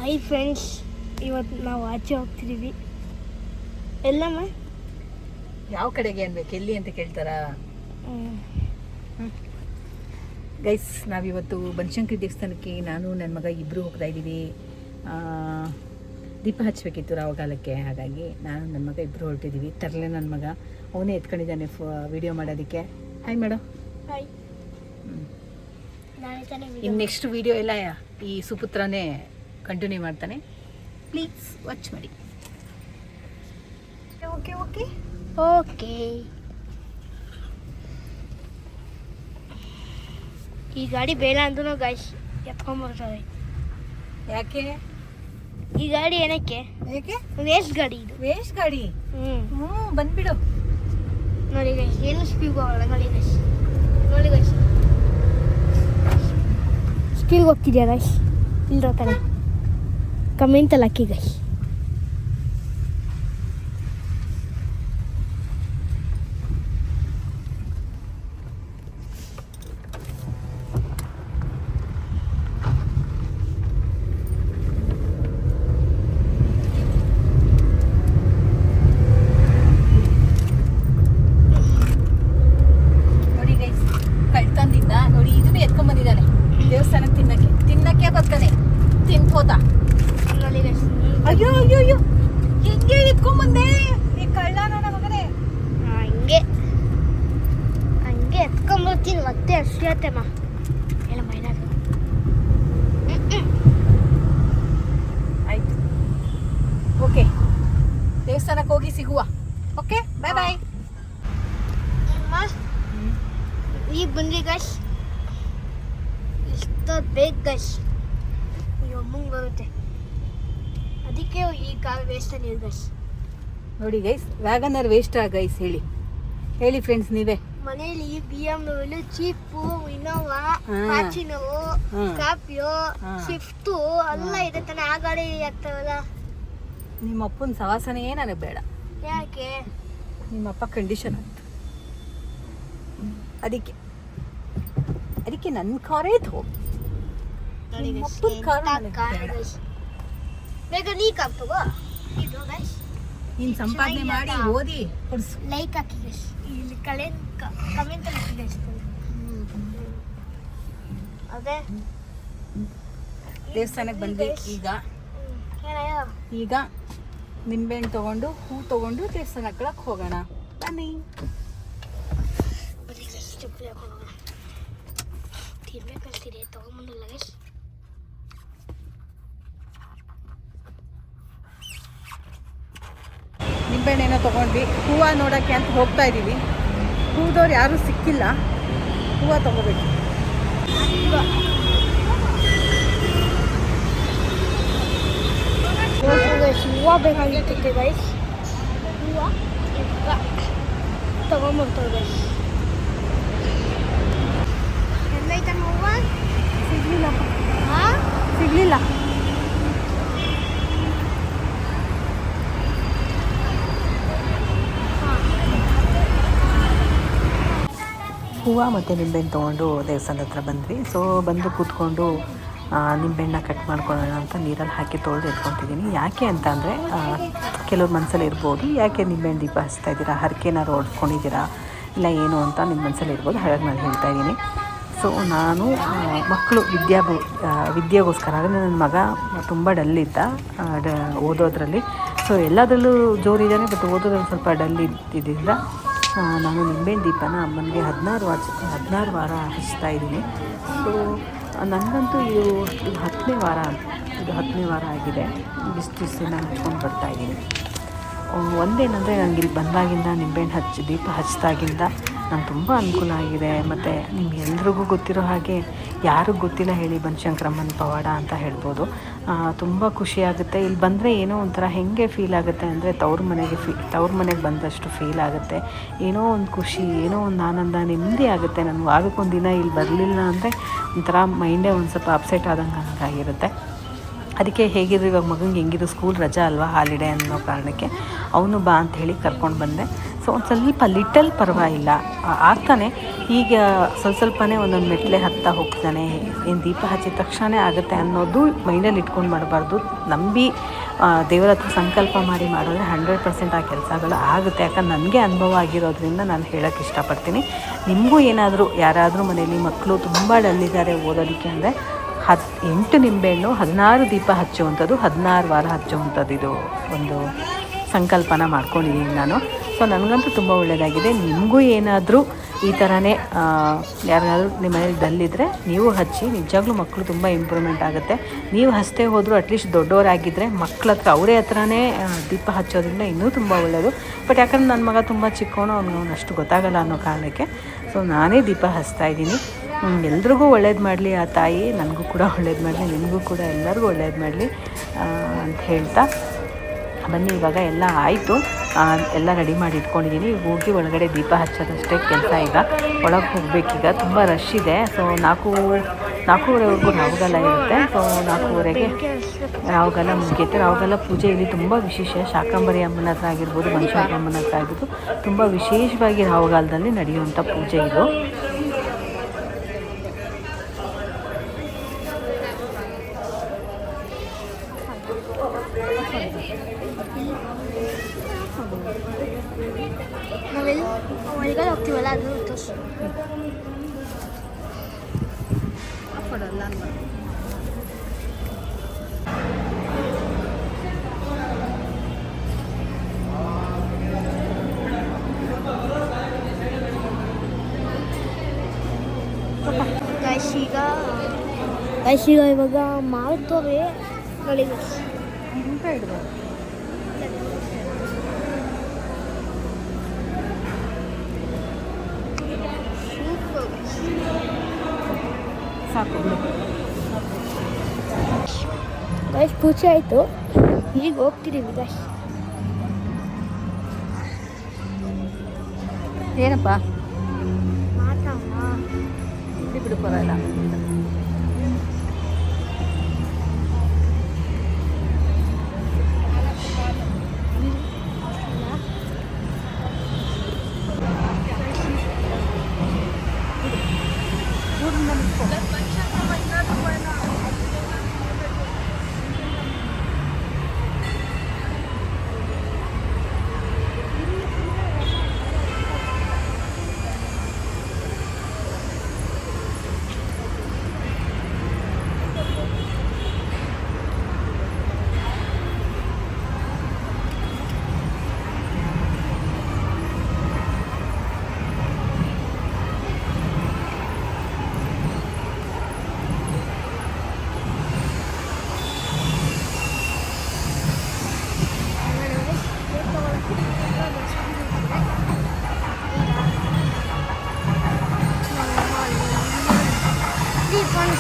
Hi friends, ಇವತ್ತು ನಾವು ಆಚೆ ಹೋಗ್ತಿದ್ದೀವಿ. ಎಲ್ಲಮ್ಮ? ಯಾವ ಕಡೆಗೆ ಅನ್ಬೇಕು, ಎಲ್ಲಿ ಅಂತ ಕೇಳ್ತಾರಾ? ಗೈಸ್, ನಾವಿವತ್ತು ಬನಶಂಕರಿ ದೇವಸ್ಥಾನಕ್ಕೆ ನಾನು ನನ್ನ ಮಗ ಇಬ್ಬರು ಹೋಗ್ತಾ ಇದ್ದೀವಿ. ದೀಪ ಹಚ್ಚಬೇಕಿತ್ತು ರಾವಗಾಲಕ್ಕೆ, ಹಾಗಾಗಿ ನಾನು ನನ್ನ ಮಗ ಇಬ್ಬರು ಹೊರಟಿದ್ದೀವಿ. ತರಲೆ ನನ್ನ ಮಗ ಅವನೇ ಎತ್ಕೊಂಡಿದ್ದಾನೆ ವಿಡಿಯೋ ಮಾಡೋದಕ್ಕೆ. Hi madam. ಹಾಯ್. ಇನ್ನು ನೆಕ್ಸ್ಟ್ ವಿಡಿಯೋ ಎಲ್ಲ ಈ ಸುಪುತ್ರನೇ ಕಂಟಿನ್ಯೂ ಮಾಡ್ತಾನೆ. ಪ್ಲೀಸ್ ವಾಚ್ ಮಾಡಿ. Okay okay okay. ಈ ಗಾಡಿ ಬೇಡ ಅಂದ್ರೂ ಗಾಯ್ಸ್ ಎತ್ಕೊಂಡ್ಬರ್ತಾರೆ. ಯಾಕೆ ಈ ಗಾಡಿ ಏನಕ್ಕೆ? ಯಾಕೆ? ವೇಸ್ಟ್ ಗಾಡಿ ಇದು. ವೇಸ್ಟ್ ಗಾಡಿ? ಬಂದ್ಬಿಡು. ನೋಡಿ ಗೈಸ್, ಏನು ಸ್ಪೀಡ್ ಹೋಗಲ್ಲ. ನೋಡಿ ಗೈಸ್, ನೋಡಿ ಗೈಸ್, ಸ್ಪೀಡ್ ಹೋಗ್ತಿದ್ಯಾ ಗೈಸ್? ಇಲ್ಲರ ತಾನೆ ಕಮೆಂಟಲ್ಲಿ ಹಾಕಿ ಗೈಸ್. ನೋಡಿ, ಇದನ್ನು ಎತ್ಕೊಂಡ್ ಬಂದಿದ್ದಾನೆ ದೇವಸ್ಥಾನಕ್ಕೆ. ತಿನ್ನಕ್ಕೆ ಬರ್ತಾನೆ. ತಿನ್ಕೋತ. ಅಯ್ಯೋ ಅಯ್ಯೋ ಅಯ್ಯೋ, ಹೆಂಗೆ ಎತ್ಕೊಂಡ್ ಬಂದೆ ಈ ಕಳ್ಳ ನನ್ನ ಮಗನೇ. ಹಂಗೆ ಹಂಗೆ ಎತ್ಕೊಂಡ್ಬರ್ತೀನಿ. ಮತ್ತೆ ಹಸಿಯತ್ತಮ್ಮ ಎಲ್ಲ ಮೈನಾದ್ರು. ಆಯ್ತು, ಓಕೆ, ದೇವಸ್ಥಾನಕ್ಕೆ ಹೋಗಿ ಸಿಗುವ. ಓಕೆ, ಬಾಯ್ ಬಾಯ್. ಈಗ ಬಂದ್ರಿ ಗೈಸ್, ಇಷ್ಟ ಬೇಗ ಗೈಸ್. ಈಗ ಮುಂಗೆ ಬರುತ್ತೆ, ಅದಕ್ಕೆ ಈ ಕಾರ್ ವೇಸ್ಟ್ ನೀರು ಗೈಸ್. ನೋಡಿ ಗೈಸ್, ವ್ಯಾಗನರ್ ವೇಸ್ಟ್ ಗೈಸ್. ಹೇಳಿ ಫ್ರೆಂಡ್ಸ್ ನೀವೇ. ಮನೇಲಿ BMW, cheap, Innova, Fortuner, Scorpio, Swift ಎಲ್ಲ ಇದೆ ತಾನೆ. ಆ ಗಾಡಿ ಆಗ್ತಾವಲ್ಲ. ನಿಮ್ಮ ಅಪ್ಪನ ಸವಾಸನೆ ನನಗೆ ಬೇಡ. ಯಾಕೆ? ನಿಮ್ಮಪ್ಪ ಕಂಡೀಷನ್ ಅಂತ. ಅದಕ್ಕೆ ನನ್ನ ಕಾರೇ ತಗೋ. ಬೇಗ ನೀ ಕಾರ್ ತಗೋ. ಇದು ಗೈಸ್, ನೀನು ಸಂಪಾದನೆ ಮಾಡಿ ಓದಿ ಕೊಡ್ಸು. ಲೈಕ್ ಹಾಕಿ ಗೈಸ್, ಇಲ್ಲಿ ಕಮೆಂಟ್ ಹಾಕಿ ಗೈಸ್. ಅದೇ ದೇವಸ್ಥಾನಕ್ಕೆ ಬಂದ್ವಿ. ಈಗ ನಿಂಬೆಹಣ್ಣು ತಗೊಂಡು ಹೂ ತಗೊಂಡು ದೇವಸ್ಥಾನಕ್ಕೆ ಹೋಗೋಣ. ಬನ್ನಿ. ಚಪ್ಪಲಿ ಹಾಕೊಂಡು ಹೋಗೋಣ. ತಿರ್ಬೇಕಂತೀರಿ ತಗೊಂಬಂದಲ್ಲ ಗೈಸ್. ನಿಂಬೆಹಣ್ಣೇನೋ ತೊಗೊಂಡ್ವಿ. ಹೂವು ನೋಡೋಕ್ಕೆ ಅಂತ ಹೋಗ್ತಾ ಇದ್ದೀವಿ. ಹೂದವ್ರು ಯಾರೂ ಸಿಕ್ಕಿಲ್ಲ. ಹೂವು ತೊಗೋಬೇಕು. ಹೂವು ಬೇಕಾಗಿತ್ತು ಗೈಸ್. ಹೂವು ತಗೊಂಬರ್ತಾವೆ ಗೈಸ್. ಎಲ್ಲೈತಮ್ಮ ಹೂವು? ಸಿಗಲಿಲ್ಲ. ಹೂವು ಮತ್ತು ನಿಂಬೆಹಣ್ಣು ತೊಗೊಂಡು ದೇವಸ್ಥಾನದ ಹತ್ರ ಬಂದ್ವಿ. ಸೊ ಬಂದು ಕೂತ್ಕೊಂಡು ನಿಂಬೆಹಣ್ಣ ಕಟ್ ಮಾಡ್ಕೊಳ್ಳೋಣ ಅಂತ ನೀರಲ್ಲಿ ಹಾಕಿ ತೊಳೆದು ಎತ್ಕೊತಿದ್ದೀನಿ. ಯಾಕೆ ಅಂತ ಅಂದರೆ, ಕೆಲವ್ರ ಮನಸ್ಸಲ್ಲಿ ಇರ್ಬೋದು, ಯಾಕೆ ನಿಂಬೆಹಣ್ಣು ದೀಪ ಹಚ್ತಾ ಇದ್ದೀರಾ, ಹರಕೆನಾರು ಹೊಡ್ಕೊಂಡಿದ್ದೀರಾ, ಇಲ್ಲ ಏನು ಅಂತ ನಿಮ್ಮ ಮನಸ್ಸಲ್ಲಿ ಇರ್ಬೋದು. ಹಾಗಾಗಿ ನಾನು ಹೇಳ್ತಾ ಇದ್ದೀನಿ. ಸೊ ನಾನು ಮಕ್ಕಳು ವಿದ್ಯೆಗೋಸ್ಕರ, ಅಂದರೆ ನನ್ನ ಮಗ ತುಂಬ ಡಲ್ಲಿದ್ದ ಓದೋದ್ರಲ್ಲಿ. ಸೊ ಎಲ್ಲದರಲ್ಲೂ ಜೋರಿದ್ದಾನೆ, ಬಟ್ ಓದೋದ್ರಲ್ಲಿ ಸ್ವಲ್ಪ ಡಲ್ ಇದ್ದಿದ್ದರಿಂದ ನಾನು ನಿಂಬೆಹಣ್ಣು ದೀಪನ ಅಮ್ಮನಿಗೆ 16 ವಾರ ಹಚ್ತಾ ಇದ್ದೀನಿ. ಸೊ ನನಗಂತೂ ಇದು 10ನೇ ವಾರ ಆಗಿದೆ. ಇಷ್ಟು ದಿನ ಹಚ್ಕೊಂಡು ಬರ್ತಾಯಿದ್ದೀನಿ. ಒಂದೇನಂದರೆ, ನನಗೆ ಇಲ್ಲಿ ಬಂದಾಗಿಂದ ನಿಂಬೆಹಣ್ಣು ದೀಪ ಹಚ್ಚಿದಾಗಿಂದ ನಾನು ತುಂಬ ಅನುಕೂಲ ಆಗಿದೆ. ಮತ್ತು ನಿಮ್ಗೆಲ್ರಿಗೂ ಗೊತ್ತಿರೋ ಹಾಗೆ, ಯಾರಿಗೂ ಗೊತ್ತಿಲ್ಲ ಹೇಳಿ ಬನಶಂಕರಮ್ಮನ ಪವಾಡ ಅಂತ ಹೇಳ್ಬೋದು. ತುಂಬ ಖುಷಿಯಾಗುತ್ತೆ. ಇಲ್ಲಿ ಬಂದರೆ ಏನೋ ಒಂಥರ ಹೆಂಗೆ ಫೀಲ್ ಆಗುತ್ತೆ ಅಂದರೆ, ತವ್ರ ಮನೆಗೆ ಬಂದಷ್ಟು ಫೀಲ್ ಆಗುತ್ತೆ. ಏನೋ ಒಂದು ಖುಷಿ, ಏನೋ ಒಂದು ಆನಂದ, ನೆಮ್ಮದಿ ಆಗುತ್ತೆ. ನಾನು ವಾರಕ್ಕೊಂದು ದಿನ ಇಲ್ಲಿ ಬರಲಿಲ್ಲ ಅಂದರೆ ಒಂಥರ ಮೈಂಡೇ ಒಂದು ಸ್ವಲ್ಪ ಅಪ್ಸೆಟ್ ಆದಂಗೆ ಆಗಿರುತ್ತೆ. ಅದಕ್ಕೆ ಹೇಗಿದ್ರು ಇವಾಗ ಮಗನಿಗೆ ಹೆಂಗಿದ್ರು ಸ್ಕೂಲ್ ರಜಾ ಅಲ್ವಾ, ಹಾಲಿಡೇ ಅನ್ನೋ ಕಾರಣಕ್ಕೆ ಅವನು ಬಾ ಅಂತ ಹೇಳಿ ಕರ್ಕೊಂಡು ಬಂದೆ. ಸೊ ಸೊ ಒಂದು ಸ್ವಲ್ಪ ಲಿಟಲ್ ಪರವಾಗಿಲ್ಲ ಆಗ್ತಾನೆ. ಈಗ ಸ್ವಲ್ಪನೇ ಒಂದೊಂದು ಮೆಟ್ಲೆ ಹತ್ತಾ ಹೋಗ್ತಾನೆ. ಏನು ದೀಪ ಹಚ್ಚಿದ ತಕ್ಷಣ ಆಗುತ್ತೆ ಅನ್ನೋದು ಮೈಂಡಲ್ಲಿ ಇಟ್ಕೊಂಡು ಮಾಡಬಾರ್ದು. ನಂಬಿ ದೇವರ ಹತ್ರ ಸಂಕಲ್ಪ ಮಾಡಿ ಮಾಡಿದ್ರೆ 100% ಆ ಕೆಲಸಗಳು ಆಗುತ್ತೆ. ಯಾಕಂದ್ರೆ ನನಗೆ ಅನುಭವ ಆಗಿರೋದ್ರಿಂದ ನಾನು ಹೇಳೋಕ್ಕೆ ಇಷ್ಟಪಡ್ತೀನಿ. ನಿಮಗೂ ಏನಾದರೂ ಯಾರಾದರೂ ಮನೆಯಲ್ಲಿ ಮಕ್ಕಳು ತುಂಬ ಡಲ್ಲಿದ್ದಾರೆ ಓದೋದಕ್ಕೆ ಅಂದರೆ 8 ನಿಂಬೆಹಣ್ಣು 16 ದೀಪ ಹಚ್ಚುವಂಥದ್ದು, 16 ವಾರ ಹಚ್ಚುವಂಥದ್ದು ಇದು ಒಂದು ಸಂಕಲ್ಪನ ಮಾಡ್ಕೊಂಡಿದ್ದೀನಿ ನಾನು. ಸೊ ನನಗಂತೂ ತುಂಬ ಒಳ್ಳೆಯದಾಗಿದೆ. ನಿಮಗೂ ಏನಾದರೂ ಈ ಥರನೇ ಯಾರಾದರೂ ನಿಮ್ಮ ಮನೇಲಿ ಡಲ್ಲಿದ್ದರೆ ನೀವು ಹಚ್ಚಿ. ನಿಜವಾಗ್ಲೂ ಮಕ್ಕಳು ತುಂಬ ಇಂಪ್ರೂವ್ಮೆಂಟ್ ಆಗುತ್ತೆ. ನೀವು ಹಚ್ಚದೇ ಹೋದರೂ ಅಟ್ಲೀಸ್ಟ್ ದೊಡ್ಡವರಾಗಿದ್ದರೆ ಮಕ್ಕಳ ಹತ್ರ ಅವರೇ ಹತ್ರನೇ ದೀಪ ಹಚ್ಚೋದ್ರಿಂದ ಇನ್ನೂ ತುಂಬ ಒಳ್ಳೆಯದು. ಬಟ್ ಯಾಕಂದ್ರೆ ನನ್ನ ಮಗ ತುಂಬ ಚಿಕ್ಕವನು, ಅವನು ಅಷ್ಟು ಗೊತ್ತಾಗಲ್ಲ ಅನ್ನೋ ಕಾರಣಕ್ಕೆ ಸೊ ನಾನೇ ದೀಪ ಹಚ್ತಾಯಿದ್ದೀನಿ. ಎಲ್ರಿಗೂ ಒಳ್ಳೇದು ಮಾಡಲಿ ಆ ತಾಯಿ, ನನಗೂ ಕೂಡ ಒಳ್ಳೇದು ಮಾಡಲಿ, ನಿಮಗೂ ಕೂಡ ಎಲ್ಲರಿಗೂ ಒಳ್ಳೇದು ಮಾಡಲಿ ಅಂತ ಹೇಳ್ತಾ ಬನ್ನಿ. ಇವಾಗ ಎಲ್ಲ ಆಯಿತು, ಎಲ್ಲ ರೆಡಿ ಮಾಡಿ ಇಟ್ಕೊಂಡಿದ್ದೀನಿ. ಹೋಗಿ ಒಳಗಡೆ ದೀಪ ಹಚ್ಚೋದಷ್ಟೇ ಕೆಲಸ. ಈಗ ಒಳಗೆ ಹೋಗಬೇಕೀಗ, ತುಂಬ ರಶ್ ಇದೆ. ಸೊ 4:30ವರೆಗೂ ರಾಹುಗಾಲ ಇರುತ್ತೆ. ಸೊ 4:30ಗೆ ರಾಹುಗಾಲ ಮುಗಿಯುತ್ತೆ. ರಾಹುಗಾಲ ಪೂಜೆ ಇಲ್ಲಿ ತುಂಬ ವಿಶೇಷ. ಶಾಕಂಬರಿ ಅಮ್ಮನ ಹತ್ರ ಆಗಿರ್ಬೋದು, ಬನಶಂಕರಿ ಅಮ್ಮನ ಹತ್ರ ಆಗಿರ್ಬೋದು, ತುಂಬ ವಿಶೇಷವಾಗಿ ರಾಹುಗಾಲದಲ್ಲಿ ನಡೆಯುವಂಥ ಪೂಜೆ ಇದು. ನಾವೆಲ್ಲಿ ಒಳಗಡೆ ಹೋಗ್ತೀವಲ್ಲ ಅದು ತೋರಿಸು. ಈಗ ಇವಾಗ ಮಾಡ್ತವೆ ನೋಡಿ. ಸಾಕು ಗೈಸ್, ಪೂಜೆ ಆಯಿತು. ಈಗ ಹೋಗ್ತಿದ್ದೀವಿ ಗೈಸ್. ಏನಪ್ಪ ಮಾತಮ್ಮ ಬಿಡು ಬರಲ್ಲ.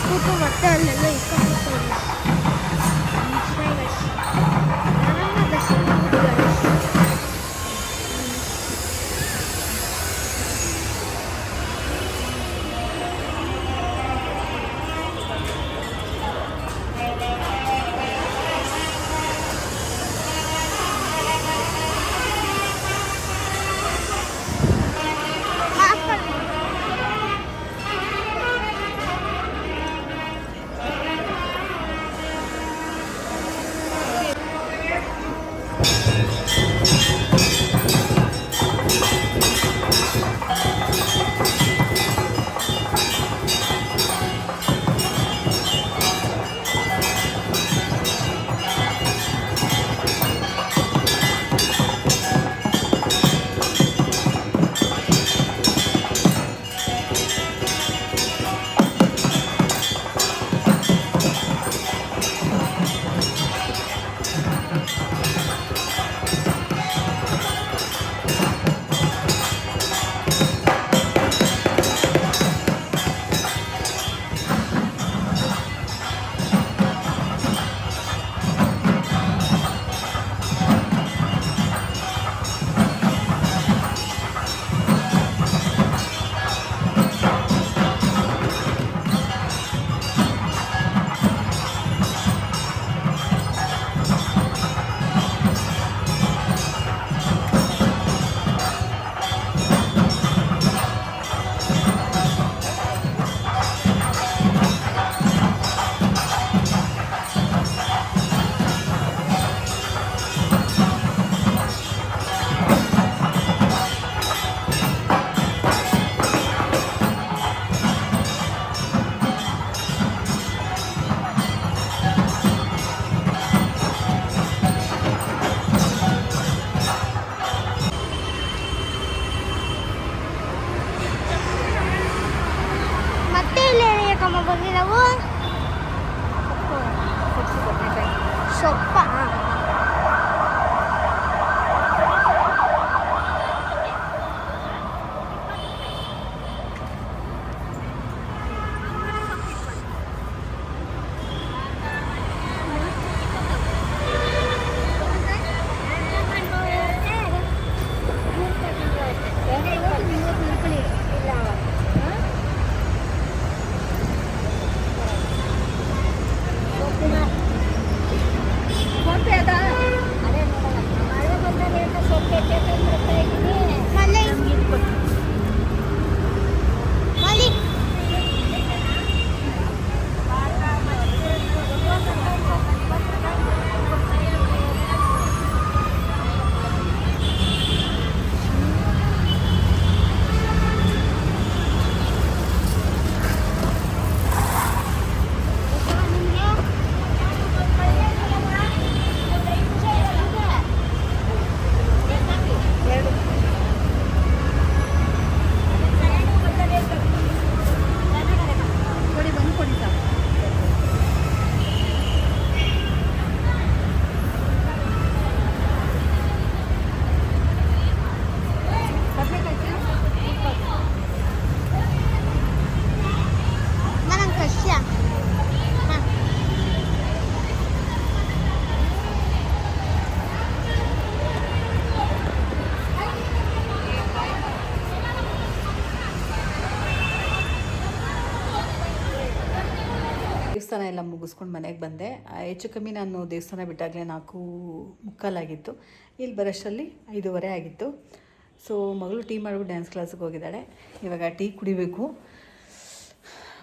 ಕೂತು ಮತ್ತೆ ಅಲ್ಲೆಲ್ಲ ಇಟ್ಕೊಂಡು ಸೊಪ್ಪ ದೇವಸ್ಥಾನ ಎಲ್ಲ ಮುಗಿಸ್ಕೊಂಡು ಮನೆಗೆ ಬಂದೆ. ಹೆಚ್ಚು ಕಮ್ಮಿ ನಾನು ದೇವಸ್ಥಾನ ಬಿಟ್ಟಾಗಲೇ 4:45 ಆಗಿತ್ತು. ಇಲ್ಲಿ ಬರೋಷ್ಟರಲ್ಲಿ 5:15 ಆಗಿತ್ತು. ಸೊ ಮಗಳು ಟೀ ಮಾಡಿಬಿಟ್ಟು ಡ್ಯಾನ್ಸ್ ಕ್ಲಾಸಿಗೆ ಹೋಗಿದ್ದಾಳೆ. ಇವಾಗ ಟೀ ಕುಡಿಬೇಕು.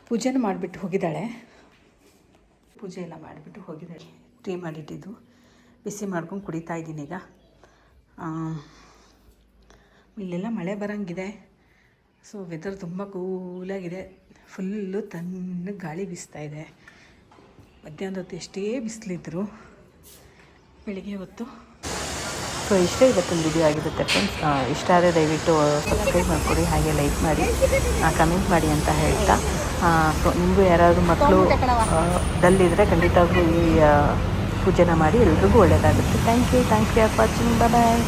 ಪೂಜೆನೂ ಮಾಡಿಬಿಟ್ಟು ಹೋಗಿದ್ದಾಳೆ. ಪೂಜೆ ಎಲ್ಲ ಮಾಡಿಬಿಟ್ಟು ಹೋಗಿದ್ದಾಳೆ. ಟೀ ಮಾಡಿಟ್ಟಿದ್ದು ಬಿಸಿ ಮಾಡ್ಕೊಂಡು ಕುಡಿತಾ ಇದ್ದೀನಿ ಈಗ. ಇಲ್ಲೆಲ್ಲ ಮಳೆ ಬರೋಂಗಿದೆ. ಸೊ ವೆದರ್ ತುಂಬ ಕೂಲಾಗಿದೆ. ಫುಲ್ಲು ತಣ್ಣಗೆ ಗಾಳಿ ಬೀಸ್ತಾ ಇದೆ. ಮಧ್ಯಾಹ್ನದ ಹೊತ್ತು ಎಷ್ಟೇ ಬಿಸಿಲಿದ್ರು ಬೆಳಿಗ್ಗೆ ಹೊತ್ತು. ಸೊ ಇಷ್ಟೇ ಇವತ್ತಿನ ವಿಡಿಯೋ ಆಗಿರುತ್ತೆ ಫ್ರೆಂಡ್ಸ್. ಇಷ್ಟ ಆದರೆ ದಯವಿಟ್ಟು ಸಬ್ಸ್ಕ್ರೈಬ್ ಮಾಡಿಕೊಡಿ, ಹಾಗೆ ಲೈಕ್ ಮಾಡಿ, ಕಮೆಂಟ್ ಮಾಡಿ ಅಂತ ಹೇಳ್ತಾ, ಸೊ ನಿಮಗೂ ಯಾರಾದರೂ ಮಕ್ಕಳು ಡಲ್ಲಿದ್ದರೆ ಖಂಡಿತವಾಗ್ಲೂ ಈ ಪೂಜೆನ ಮಾಡಿ ಎಲ್ರಿಗೂ ಒಳ್ಳೆಯದಾಗುತ್ತೆ. Thank you for watching. Bye.